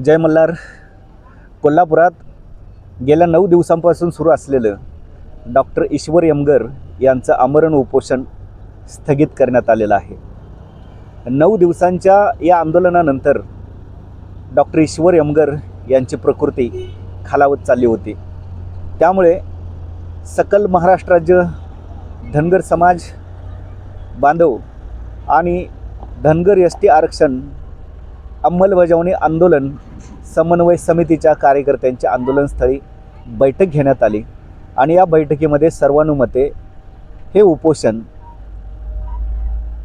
जय मल्हार. कोल्हापुरात गेल्या 9 दिवसांपासून सुरू असलेलं डॉक्टर ईश्वर यमगर यांचं आमरण उपोषण स्थगित करण्यात आलेलं आहे. 9 दिवसांच्या या आंदोलनानंतर डॉक्टर ईश्वर यमगर यांची प्रकृती खालावत चालली होती. त्यामुळे सकल महाराष्ट्र राज्य धनगर समाज बांधव आणि धनगर एस टी आरक्षण अंमलबजावणी आंदोलन समन्वय समितीच्या कार्यकर्त्यांच्या आंदोलनस्थळी बैठक घेण्यात आली आणि या बैठकीमध्ये सर्वानुमते हे उपोषण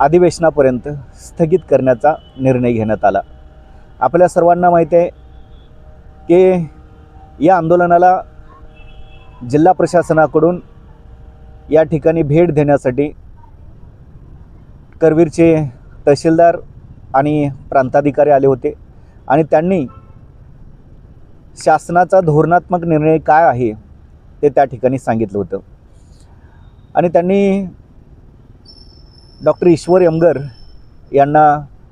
अधिवेशनापर्यंत स्थगित करण्याचा निर्णय घेण्यात आला. आपल्या सर्वांना माहिती आहे की या आंदोलनाला जिल्हा प्रशासनाकडून या ठिकाणी भेट देण्यासाठी करवीरचे तहसीलदार आणि प्रांताधिकारी आले होते आणि त्यांनी शासनाचा धोरणात्मक निर्णय काय आहे ते त्या ठिकाणी सांगितलं होतं आणि त्यांनी डॉक्टर ईश्वर यमगर यांना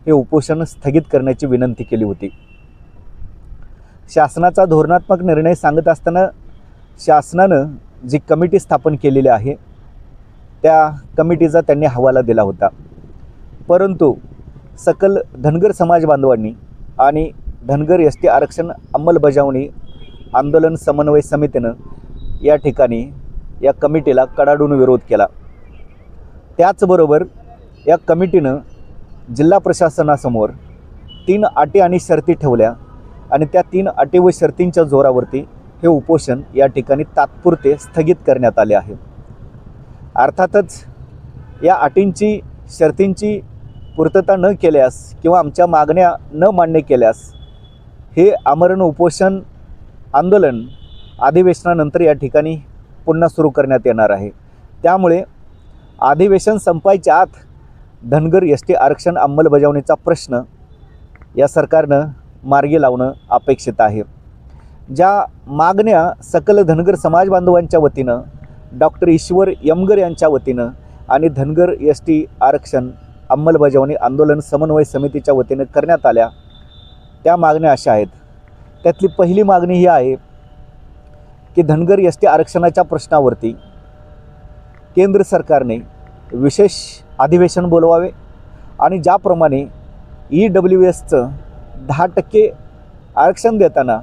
हे उपोषण स्थगित करण्याची विनंती केली होती. शासनाचा धोरणात्मक निर्णय सांगत असताना शासनानं जी कमिटी स्थापन केलेली आहे त्या कमिटीचा त्यांनी हवाला दिला होता. परंतु सकल धनगर समाज बांधवांनी आणि धनगर एस टी आरक्षण अंमलबजावणी आंदोलन समन्वय समितीनं या ठिकाणी या कमिटीला कडाडून विरोध केला. त्याचबरोबर या कमिटीनं जिल्हा प्रशासनासमोर 3 अटी आणि शर्ती ठेवल्या आणि त्या 3 अटी व शर्तींच्या जोरावरती हे उपोषण या ठिकाणी तात्पुरते स्थगित करण्यात आले आहे. अर्थातच या अटींची शर्तींची पूर्तता न केल्यास किंवा आमच्या मागण्या न मान्य केल्यास हे आमरण उपोषण आंदोलन अधिवेशनानंतर या ठिकाणी पुन्हा सुरू करण्यात येणार आहे. त्यामुळे अधिवेशन संपायच्या आत धनगर एस टी आरक्षण अंमलबजावणीचा प्रश्न या सरकारनं मार्गी लावणं अपेक्षित आहे. ज्या मागण्या सकल धनगर समाज बांधवांच्या वतीनं डॉक्टर ईश्वर यमगर यांच्या वतीनं आणि धनगर एस टी आरक्षण अंमलबजावणी आंदोलन समन्वय समितीच्या वतीनं करण्यात आल्या त्या मागण्या अशा आहेत. त्यातली पहिली मागणी ही आहे की धनगर एस टी आरक्षणाच्या प्रश्नावरती केंद्र सरकारने विशेष अधिवेशन बोलवावे आणि ज्याप्रमाणे EWSचं 10% आरक्षण देताना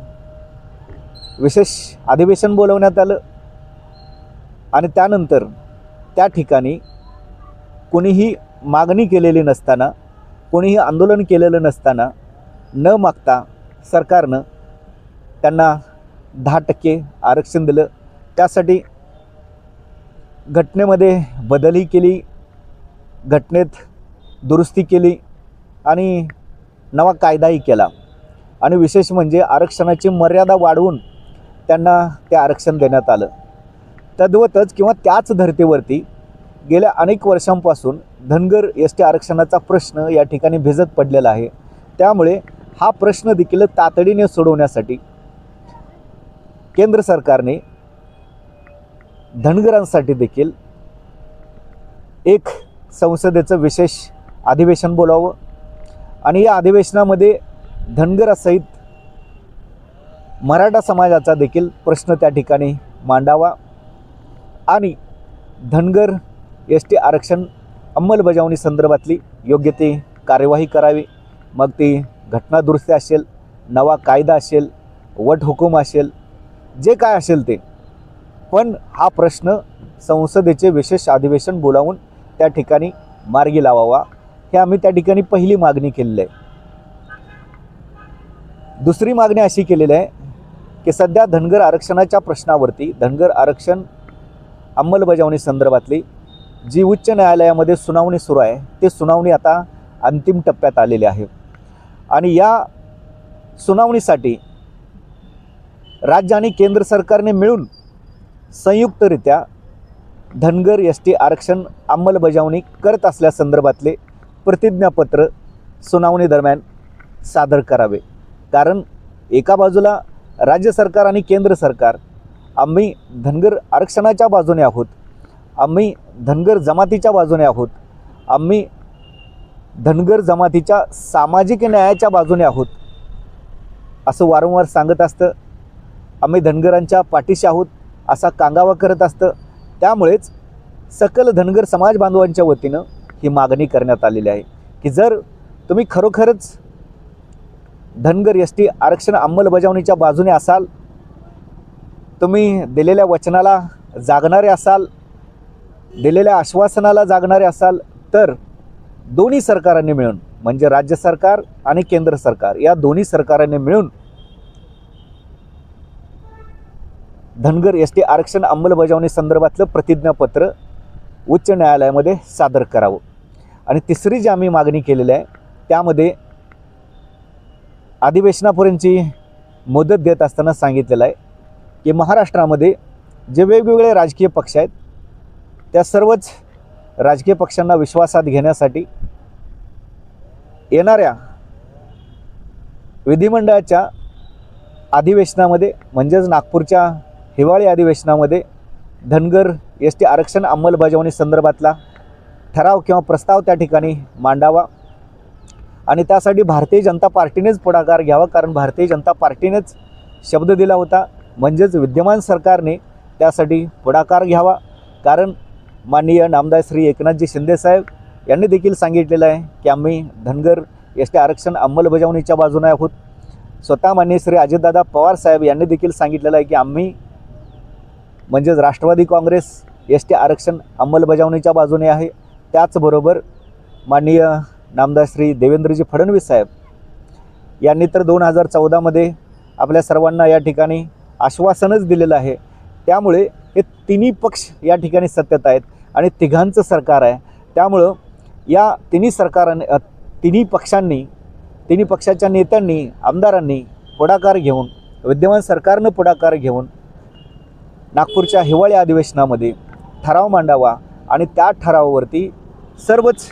विशेष अधिवेशन बोलवण्यात आलं आणि त्यानंतर त्या ठिकाणी कोणीही मागणी केलेली नसताना कोणीही आंदोलन केलेलं नसताना न मागता सरकारनं त्यांना 10% आरक्षण दिलं. त्यासाठी घटनेमध्ये बदलही केली, घटनेत दुरुस्ती केली आणि नवा कायदाही केला आणि विशेष म्हणजे आरक्षणाची मर्यादा वाढवून त्यांना ते आरक्षण देण्यात आलं. तद्वतच किंवा त्याच धर्तीवरती गेल्या अनेक वर्षांपासून धनगर एस टी आरक्षणाचा प्रश्न या ठिकाणी भिजत पडलेला आहे. त्यामुळे हा प्रश्न देखील तातडीने सोडवण्यासाठी केंद्र सरकारने धनगरांसाठी देखील एक संसदेचं विशेष अधिवेशन बोलावं आणि या अधिवेशनामध्ये धनगरासहित मराठा समाजाचा देखील प्रश्न त्या ठिकाणी मांडावा आणि धनगर एस टी आरक्षण अंमलबजावणी संदर्भातली योग्य ती कार्यवाही करावी. मग ती घटना दुरुस्ती असेल, नवा कायदा असेल, वटहुकूम असेल, जे काय असेल ते, पण हा प्रश्न संसदेचे विशेष अधिवेशन बोलावून त्या ठिकाणी मार्गी लावावा हे आम्ही त्या ठिकाणी पहिली मागणी केलेली आहे. दुसरी मागणी अशी केलेली आहे की सध्या धनगर आरक्षणाच्या प्रश्नावरती धनगर आरक्षण अंमलबजावणी संदर्भातली जी उच्च न्यायालयामध्ये सुनावणी सुरू आहे ते सुनावणी आता अंतिम टप्प्यात आलेली आहे आणि या सुनावणीसाठी राज्य आणि केंद्र सरकारने मिळून संयुक्तरित्या धनगर एस टी आरक्षण अंमलबजावणी करत असल्यासंदर्भातले प्रतिज्ञापत्र सुनावणी दरम्यान सादर करावे. कारण एका बाजूला राज्य सरकार आणि केंद्र सरकार आम्ही धनगर आरक्षणाच्या बाजूने आहोत, आम्ही धनगर जमातीच्या बाजूने आहोत, आम्ही धनगर जमातीच्या सामाजिक न्यायाच्या बाजूने आहोत असं वारंवार सांगत असतं, आम्ही धनगरांच्या पाठीशी आहोत असा कांगावा करत असतं. त्यामुळेच सकल धनगर समाज बांधवांच्या वतीनं ही मागणी करण्यात आलेली आहे की जर तुम्ही खरोखरच धनगर एसटी आरक्षण अंमलबजावणीच्या बाजूने असाल, तुम्ही दिलेल्या वचनाला जागणारे असाल, दिलेल्या आश्वासनाला जागणारे असाल, तर दोन्ही सरकारांनी मिळून म्हणजे राज्य सरकार आणि केंद्र सरकार या दोन्ही सरकारांनी मिळून धनगर एसटी आरक्षण अंमलबजावणी संदर्भातलं प्रतिज्ञापत्र उच्च न्यायालयामध्ये सादर करावं. आणि तिसरी जी आम्ही मागणी केलेली आहे त्यामध्ये अधिवेशनापर्यंतची मुदत देत असताना सांगितलेलं आहे की महाराष्ट्रामध्ये जे वेगवेगळे राजकीय पक्ष आहेत त्या सर्वच राजकीय पक्षांना विश्वासात घेण्यासाठी येणाऱ्या विधिमंडळाच्या अधिवेशनामध्ये म्हणजेच नागपूरच्या हिवाळी अधिवेशनामध्ये धनगर एसटी आरक्षण अंमलबजावणी संदर्भातला ठराव किंवा प्रस्ताव त्या ठिकाणी मांडावा. आणि त्यासाठी भारतीय जनता पार्टीनेच पुढाकार घ्यावा, कारण भारतीय जनता पार्टीनेच शब्द दिला होता. म्हणजेच विद्यमान सरकारने त्यासाठी पुढाकार घ्यावा, कारण माननीय नामदार श्री एकनाथजी शिंदेसाहेब यांनी देखील सांगितलेलं आहे की आम्ही धनगर एसटी आरक्षण अंमलबजावणीच्या बाजूने आहोत. स्वतः माननीय श्री अजितदादा पवार साहेब यांनी देखील सांगितलेलं आहे की आम्ही म्हणजेच राष्ट्रवादी काँग्रेस एसटी आरक्षण अंमलबजावणीच्या बाजूने आहे. त्याचबरोबर माननीय नामदार श्री देवेंद्रजी फडणवीस साहेब यांनी तर 2014मध्ये आपल्या सर्वांना या ठिकाणी आश्वासनच दिलेलं आहे. त्यामुळे हे तिन्ही पक्ष या ठिकाणी सत्तेत आहेत आणि तिघांचं सरकार आहे. त्यामुळं या तिन्ही पक्षाच्या नेत्यांनी, आमदारांनी पुढाकार घेऊन, विद्यमान सरकारनं पुढाकार घेऊन नागपूरच्या हिवाळी अधिवेशनामध्ये ठराव मांडावा आणि त्या ठरावावरती सर्वच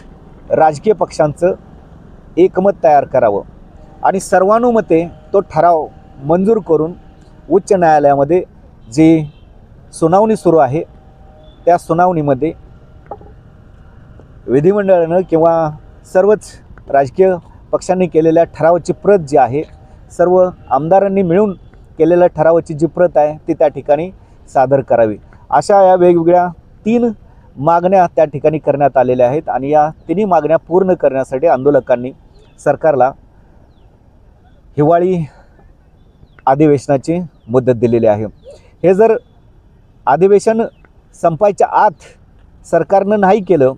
राजकीय पक्षांचं एकमत तयार करावं आणि सर्वानुमते तो ठराव मंजूर करून उच्च न्यायालयामध्ये जी सुनावणी सुरू आहे त्या सुनावणीमध्ये विधिमंडळानं किंवा सर्वच राजकीय पक्षांनी केलेल्या ठरावाची प्रत जी आहे, सर्व आमदारांनी मिळून केलेल्या ठरावाची जी प्रत आहे ती त्या ठिकाणी सादर करावी. अशा या वेगवेगळ्या 3 मागण्या त्या ठिकाणी करण्यात आलेल्या आहेत आणि या तिन्ही मागण्या पूर्ण करण्यासाठी आंदोलकांनी सरकारला हिवाळी अधिवेशनाची मुदत दिलेली आहे. हे जर अधिवेशन संपायच्या आत सरकारनं नाही केलं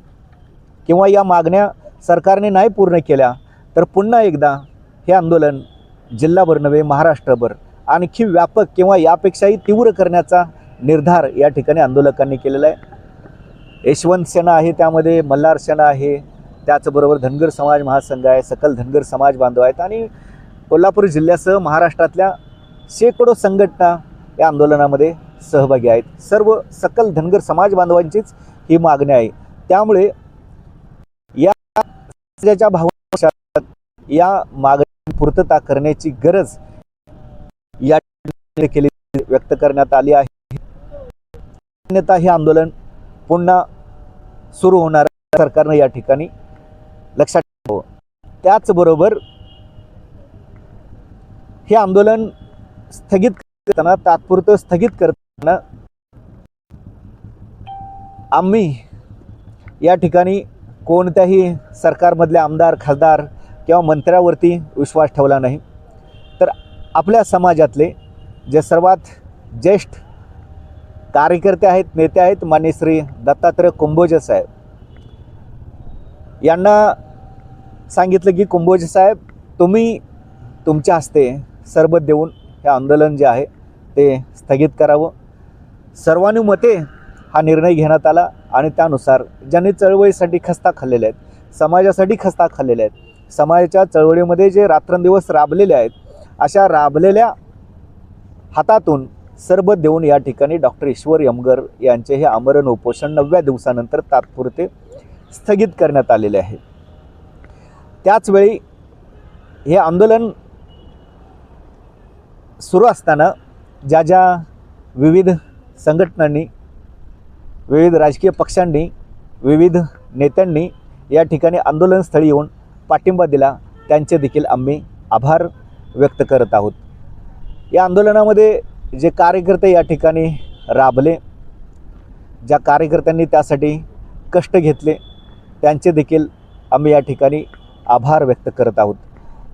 किंवा या मागण्या सरकारने नाही पूर्ण केल्या तर पुन्हा एकदा हे आंदोलन जिल्हाभर नव्हे महाराष्ट्रभर आणखी व्यापक किंवा यापेक्षाही तीव्र करण्याचा निर्धार या ठिकाणी आंदोलकांनी केलेला आहे. यशवंत सेना आहे, त्यामध्ये मल्हार सेना आहे, त्याचबरोबर धनगर समाज महासंघ आहे, सकल धनगर समाज बांधव आहेत आणि कोल्हापूर जिल्ह्यासह महाराष्ट्रातल्या शेकडो संघटना या आंदोलनामध्ये सहभागी आहेत. सर्व सकल धनगर समाज बांधवांचीच ही मागणी आहे. त्यामुळे या समाजाच्या भावना या मागणी पूर्तता करण्याची गरज या ठिकाणी व्यक्त करण्यात आली आहे. अन्यथा हे आंदोलन पुन्हा सुरू होणार सरकारनं या ठिकाणी लक्षात ठेवावं. त्याचबरोबर हे आंदोलन स्थगित करताना, तात्पुरतं स्थगित करताना आम्ही या ठिकाणी कोणत्याही सरकारमधले आमदार, खासदार किंवा मंत्र्यावरती विश्वास ठेवला नाही, तर आपल्या समाजातले जे सर्वात ज्येष्ठ कार्यकर्ते आहेत, नेते आहेत, माननीय श्री दत्तात्रय कुंभोजे साहेब यांना सांगितलं की कुंभोजे साहेब, तुम्ही तुमच्या हस्ते सरबत देऊन हे आंदोलन जे आहे ते स्थगित करावं. सर्वानुमते हा निर्णय घेण्यात आला आणि त्यानुसार ज्यांनी चळवळीसाठी खस्ता खाल्लेले आहेत, समाजासाठी खस्ता खाल्लेले आहेत, समाजाच्या चळवळीमध्ये जे रात्रंदिवस राबलेले आहेत, अशा राबलेल्या हातातून सरबत देऊन या ठिकाणी डॉक्टर ईश्वर यमगर यांचे हे आमरण उपोषण 9व्या दिवसानंतर तात्पुरते स्थगित करण्यात आलेले आहे. त्याचवेळी हे आंदोलन सुरू असताना ज्या ज्या विविध संघटनांनी, विविध राजकीय पक्षांनी, विविध नेत्यांनी या ठिकाणी आंदोलनस्थळी येऊन पाठिंबा दिला, त्यांचे देखील आम्ही आभार व्यक्त करत आहोत. या आंदोलनामध्ये जे कार्यकर्ते या ठिकाणी राबले, ज्या कार्यकर्त्यांनी त्यासाठी कष्ट घेतले, त्यांचे देखील आम्ही या ठिकाणी आभार व्यक्त करत आहोत.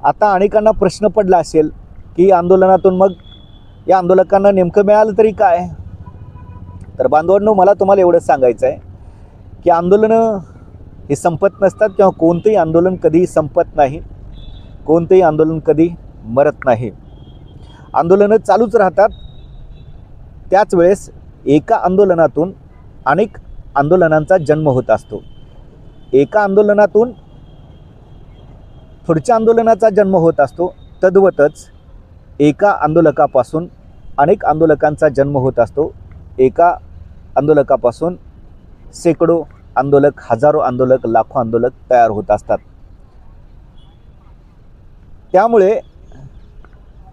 आता अनेकांना प्रश्न पडला असेल की आंदोलनातून मग या आंदोलकांना नेमकं मिळालं तरी काय. तर बांधवांनो, मला तुम्हाला एवढंच सांगायचं आहे की आंदोलनं हे संपत नसतात किंवा कोणतंही आंदोलन कधीही संपत नाही, कोणतंही आंदोलन कधी मरत नाही. आंदोलनं चालूच राहतात. त्याच वेळेस एका आंदोलनातून अनेक आंदोलनांचा जन्म होत असतो. एका आंदोलनातून पुढच्या आंदोलनाचा जन्म होत असतो. तद्वतच एका आंदोलकापासून अनेक आंदोलकांचा जन्म होत असतो. एका आंदोलकापासून शेकडो आंदोलक, हजारो आंदोलक, लाखो आंदोलक तयार होत असतात. त्यामुळे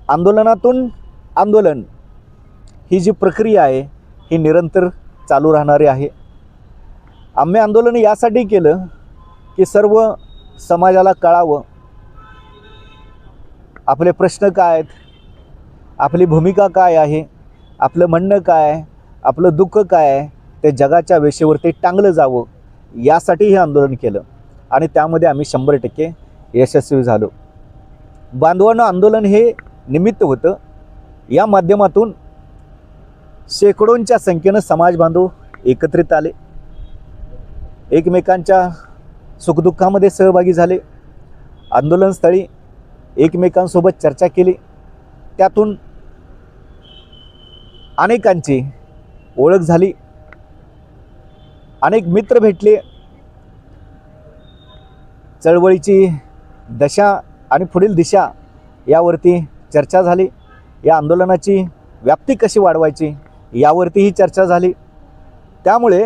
आंदोलनातून आंदोलन ही जी प्रक्रिया आहे ही निरंतर चालू राहणारी आहे. आम्ही आंदोलन यासाठी केलं की सर्व समाजाला कळावं आपले प्रश्न काय आहेत, आपली भूमिका काय आहे, आपलं म्हणणं काय आहे, आपलं दुःख काय आहे, ते जगाच्या वेशेवरती टांगलं जावं, यासाठी हे आंदोलन केलं आणि त्यामध्ये आम्ही 100% यशस्वी झालो. बांधवांनो, आंदोलन हे निमित्त होतं. या माध्यमातून शेकडोंच्या संख्येनं समाज बांधव एकत्रित आले, एकमेकांच्या सुखदुःखामध्ये सहभागी झाले, आंदोलनस्थळी एकमेकांसोबत चर्चा केली. त्यातून अनेकांची ओळख झाली, अनेक मित्र भेटले, चळवळीची दशा आणि पुढील दिशा यावरती चर्चा झाली. या आंदोलनाची व्याप्ती कशी वाढवायची यावरतीही चर्चा झाली. त्यामुळे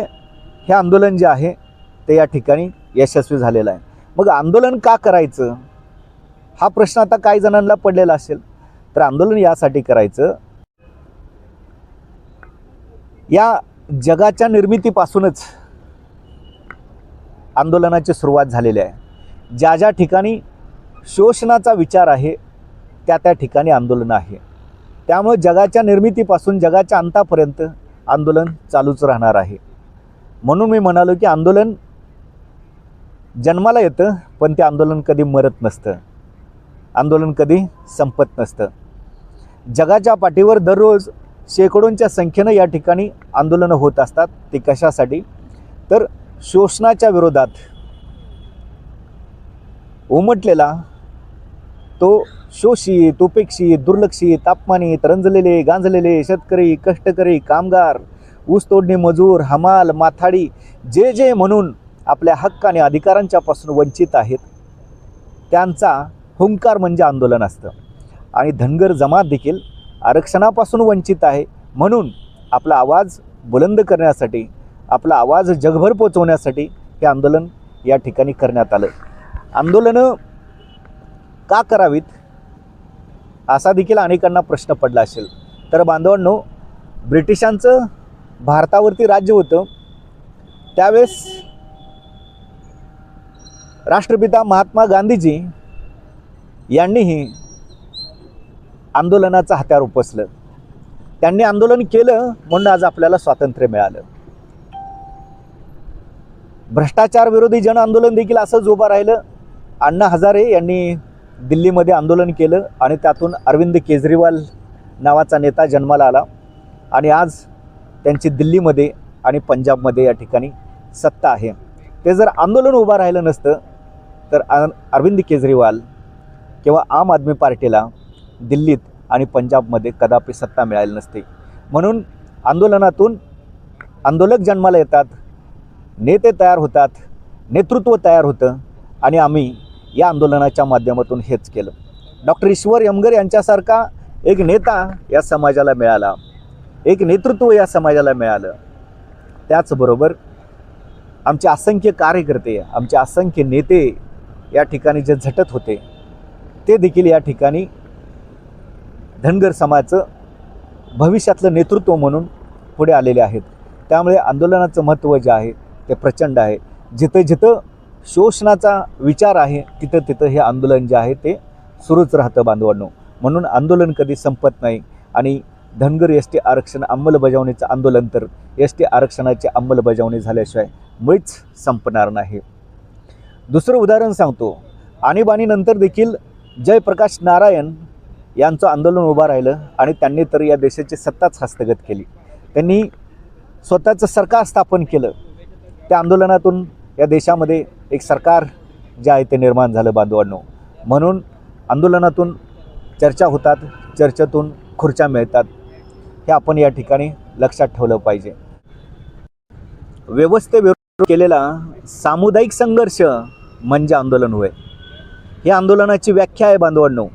हे आंदोलन जे आहे ते या ठिकाणी यशस्वी झालेलं आहे. मग आंदोलन का करायचं हा प्रश्न आता काही जणांना पडलेला असेल. तर आंदोलन यासाठी करायचं, या जगाच्या निर्मितीपासूनच आंदोलनाची सुरुवात झालेली आहे. ज्या ज्या ठिकाणी शोषणाचा विचार आहे त्या त्या ठिकाणी आंदोलन आहे. त्यामुळे जगाच्या निर्मितीपासून जगाच्या अंतापर्यंत आंदोलन चालूच राहणार आहे. म्हणून मी म्हणालो की आंदोलन जन्माला येतं, पण ते आंदोलन कधी मरत नसतं, आंदोलन कधी संपत नसतं. जगाच्या पाठीवर दररोज शेकडोंच्या संख्येनं या ठिकाणी आंदोलनं होत असतात. ते कशासाठी? तर शोषणाच्या विरोधात उमटलेला तो शोषित, उपेक्षित, दुर्लक्षित, अपमानित, रंजलेले, गांजलेले शेतकरी, कष्टकरी, कामगार, ऊस तोडणी मजूर, हमाल, माथाडी, जे जे म्हणून आपल्या हक्क आणि अधिकारांच्या पासून वंचित आहेत, त्यांचा हुंकार म्हणजे आंदोलन असतं. आणि धनगर जमात देखील आरक्षणापासून वंचित आहे, म्हणून आपला आवाज बुलंद करण्यासाठी, आपला आवाज जगभर पोचवण्यासाठी हे आंदोलन या ठिकाणी करण्यात आलं. आंदोलनं का करावीत असा देखील अनेकांना प्रश्न पडला असेल. तर बांधवांनो, ब्रिटिशांचं भारतावरती राज्य होतं. त्यावेळेस राष्ट्रपिता महात्मा गांधीजी यांनीही आंदोलनाचं हत्यार उपसलं. त्यांनी आंदोलन केलं म्हणून आज आपल्याला स्वातंत्र्य मिळालं. भ्रष्टाचार विरोधी जन आंदोलन देखील असंच उभं राहिलं. अण्णा हजारे यांनी दिल्लीमध्ये आंदोलन केलं आणि त्यातून अरविंद केजरीवाल नावाचा नेता जन्माला आला आणि आज त्यांची दिल्लीमध्ये आणि पंजाबमध्ये या ठिकाणी सत्ता आहे. ते जर आंदोलन उभं राहिलं नसतं तर अरविंद केजरीवाल किंवा आम आदमी पार्टीला दिल्लीत आणि पंजाबमध्ये कदापि सत्ता मिळाली नसते. म्हणून आंदोलनातून आंदोलक जन्माला येतात, नेते तयार होतात, नेतृत्व तयार होतं आणि आम्ही या आंदोलनाच्या माध्यमातून हेच केलं. डॉक्टर ईश्वर यमगर यांच्यासारखा एक नेता या समाजाला मिळाला, एक नेतृत्व या समाजाला मिळालं. त्याचबरोबर आमचे असंख्य कार्यकर्ते, आमचे असंख्य नेते या ठिकाणी जे झटत होते ते देखील या ठिकाणी धनगर समाजाचं भविष्यातलं नेतृत्व म्हणून पुढे आलेले आहेत. त्यामुळे आंदोलनाचं महत्त्व जे आहे ते प्रचंड आहे. जिथं जिथं शोषणाचा विचार आहे तिथं तिथं हे आंदोलन जे आहे ते सुरूच राहतं बांधवांनो. म्हणून आंदोलन कधी संपत नाही आणि धनगर एस टी आरक्षण अंमलबजावणीचं आंदोलन तर एस टी आरक्षणाची अंमलबजावणी झाल्याशिवाय मुळीच संपणार नाही. दुसरं उदाहरण सांगतो. आणीबाणीनंतर देखील जयप्रकाश नारायण यांचं आंदोलन उभं राहिलं आणि त्यांनी तर या देशाची सत्ताच हस्तगत केली. त्यांनी स्वतःचं सरकार स्थापन केलं. त्या आंदोलनातून या देशामध्ये एक सरकार जे आहे ते निर्माण झालं बांधवांनो. म्हणून आंदोलनातून चर्चा होतात, चर्चेतून खुर्च्या मिळतात, हे आपण या ठिकाणी लक्षात ठेवलं पाहिजे. व्यवस्थेविरुद्ध केलेला सामुदायिक संघर्ष म्हणजे आंदोलन होय. ही आंदोलनाची व्याख्या आहे बांधवांनो.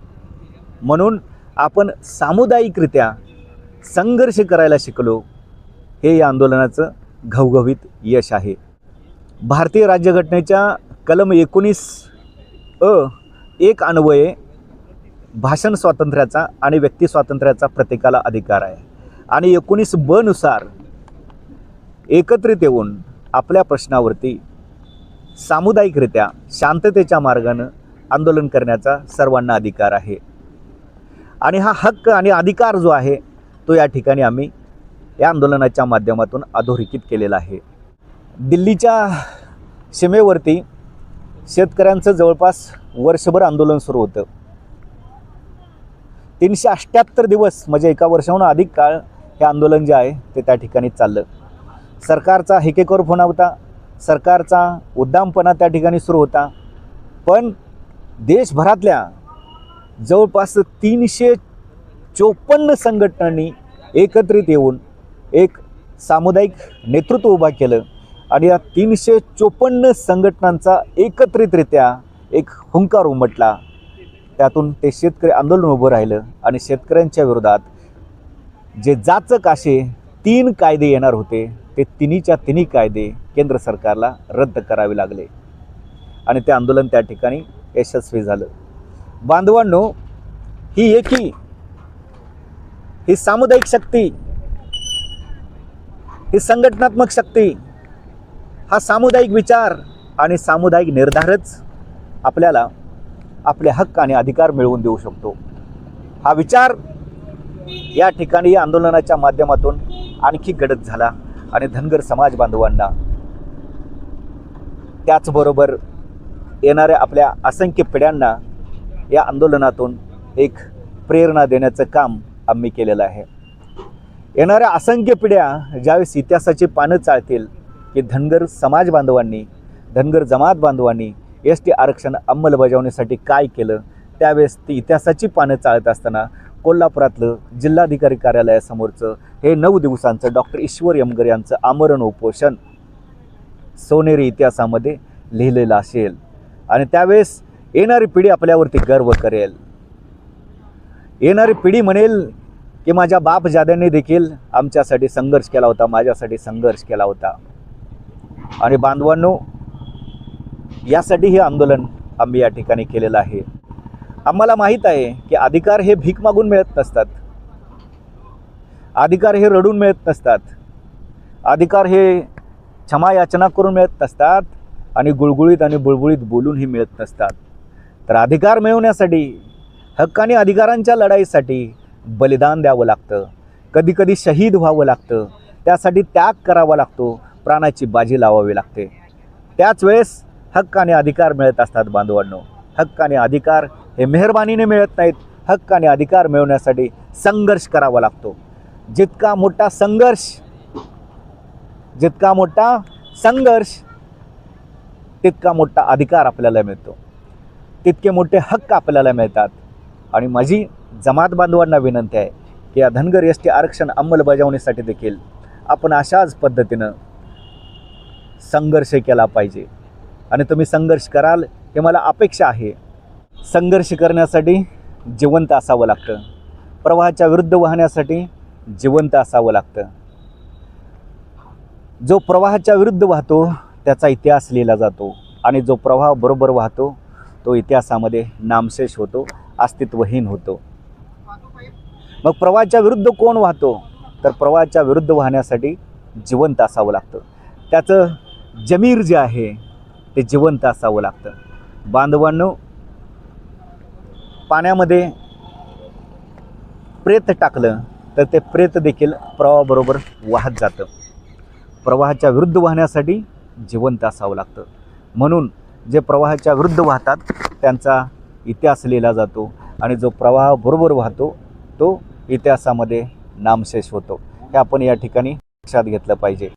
म्हणून आपण सामुदायिकरित्या संघर्ष करायला शिकलो, हे या आंदोलनाचं घवघवीत यश आहे. भारतीय राज्यघटनेच्या कलम 19(1) अन्वये भाषण स्वातंत्र्याचा आणि व्यक्ती स्वातंत्र्याचा प्रत्येकाला अधिकार आहे आणि 19(ब) नुसार एकत्रित येऊन आपल्या प्रश्नावरती सामुदायिकरित्या शांततेच्या मार्गानं आंदोलन करण्याचा सर्वांना अधिकार आहे. आणि हा हक्क आणि अधिकार जो आहे तो या ठिकाणी आम्ही या आंदोलनाच्या माध्यमातून अधोरेखित केलेला आहे. दिल्लीच्या सीमेवरती शेतकऱ्यांचं जवळपास वर्षभर आंदोलन सुरू होतं. 378 दिवस म्हणजे एका वर्षाहून अधिक काळ हे आंदोलन जे आहे ते त्या ठिकाणी चाललं. सरकारचा हेकेखोरपणा होता, सरकारचा उद्दामपणा त्या ठिकाणी सुरू होता. पण देशभरातल्या जवळपास 354 संघटनांनी एकत्रित येऊन एक सामुदायिक नेतृत्व उभा केलं आणि या 354 संघटनांचा एकत्रितरित्या एक हुंकार उमटला. त्यातून ते शेतकरी आंदोलन उभं राहिलं आणि शेतकऱ्यांच्या विरोधात जे जाचक असे 3 कायदे येणार होते ते तिन्हीच्या तिन्ही कायदे केंद्र सरकारला रद्द करावे लागले आणि ते आंदोलन त्या ठिकाणी यशस्वी झालं. बांधवांनो, ही एकी, ही सामुदायिक शक्ती, ही संघटनात्मक शक्ती, हा सामुदायिक विचार आणि सामुदायिक निर्धारच आपल्याला आपले हक्क आणि अधिकार मिळवून देऊ शकतो. हा विचार या ठिकाणी या आंदोलनाच्या माध्यमातून आणखी गडद झाला आणि धनगर समाज बांधवांना त्याचबरोबर येणाऱ्या आपल्या असंख्य पिढ्यांना या आंदोलनातून एक प्रेरणा देण्याचं काम आम्ही केलेलं आहे. येणाऱ्या असंख्य पिढ्या ज्यावेळेस इतिहासाची पानं चाळतील की धनगर समाज बांधवांनी, धनगर जमात बांधवांनी एस टी आरक्षण अंमलबजावणीसाठी काय केलं, त्यावेळेस ती इतिहासाची पानं चाळत असताना कोल्हापुरातलं जिल्हाधिकारी कार्यालयासमोरचं हे 9 दिवसांचं डॉक्टर ईश्वर यमगर यांचं आमरण उपोषण सोनेरी इतिहासामध्ये लिहिलेलं असेल आणि त्यावेळेस येणारी पिढी आपल्यावरती गर्व करेल. येणारी पिढी म्हणेल की माझ्या बापजाद्यांनी देखील आमच्यासाठी संघर्ष केला होता, माझ्यासाठी संघर्ष केला होता. आणि बांधवांनो, यासाठी हे आंदोलन आम्ही या ठिकाणी केलेलं आहे. आम्हाला माहीत आहे की अधिकार हे भीक मागून मिळत नसतात, अधिकार हे रडून मिळत नसतात, अधिकार हे क्षमायाचना करून मिळत नसतात आणि गुळगुळीत आणि बुळबुळीत बोलूनही मिळत नसतात. तर अधिकार मिळवण्यासाठी, हक्क आणि अधिकारांच्या लढाईसाठी बलिदान द्यावं लागतं, कधीकधी शहीद व्हावं लागतं, त्यासाठी त्याग करावा लागतो, प्राणाची बाजी लावावी लागते. त्याच वेळेस हक्क आणि अधिकार मिळत असतात. बांधवांनो, हक्क आणि अधिकार हे मेहरबानीने मिळत नाहीत. हक्क आणि अधिकार मिळवण्यासाठी संघर्ष करावा लागतो. जितका मोठा संघर्ष तितका मोठा अधिकार आपल्याला मिळतो, तितके मोठे हक्क आपल्याला मिळतात. आणि माझी जमात बांधवांना विनंती आहे की या धनगर एस टी आरक्षण अंमलबजावणीसाठी देखील आपण अशाच पद्धतीनं संघर्ष केला पाहिजे आणि तुम्ही संघर्ष कराल हे मला अपेक्षा आहे. संघर्ष करण्यासाठी जिवंत असावं लागतं, प्रवाहाच्या विरुद्ध वाहण्यासाठी जिवंत असावं लागतं. जो प्रवाहाच्या विरुद्ध वाहतो त्याचा इतिहास लिहिला जातो आणि जो प्रवाह बरोबर वाहतो तो इतिहासामध्ये नामशेष होतो, अस्तित्वहीन होतो. मग प्रवाहाच्या विरुद्ध कोण वाहतो? तर प्रवाहाच्या विरुद्ध वाहण्यासाठी जिवंत असावं लागतं. त्याचं जमीर जे आहे ते जिवंत असावं लागतं. बांधवांनो, पाण्यामध्ये प्रेत टाकलं तर ते प्रेत देखील प्रवाहाबरोबर वाहत जातं. प्रवाहाच्या विरुद्ध वाहण्यासाठी जिवंत असावं लागतं. म्हणून जे प्रवाहाच्या विरुद्ध वाहतात त्यांचा इतिहास लिहिला जातो आणि जो प्रवाहाबरोबर वाहतो तो इतिहासामध्ये नामशेष होतो. हे आपण या ठिकाणी लक्षात घेतलं पाहिजे.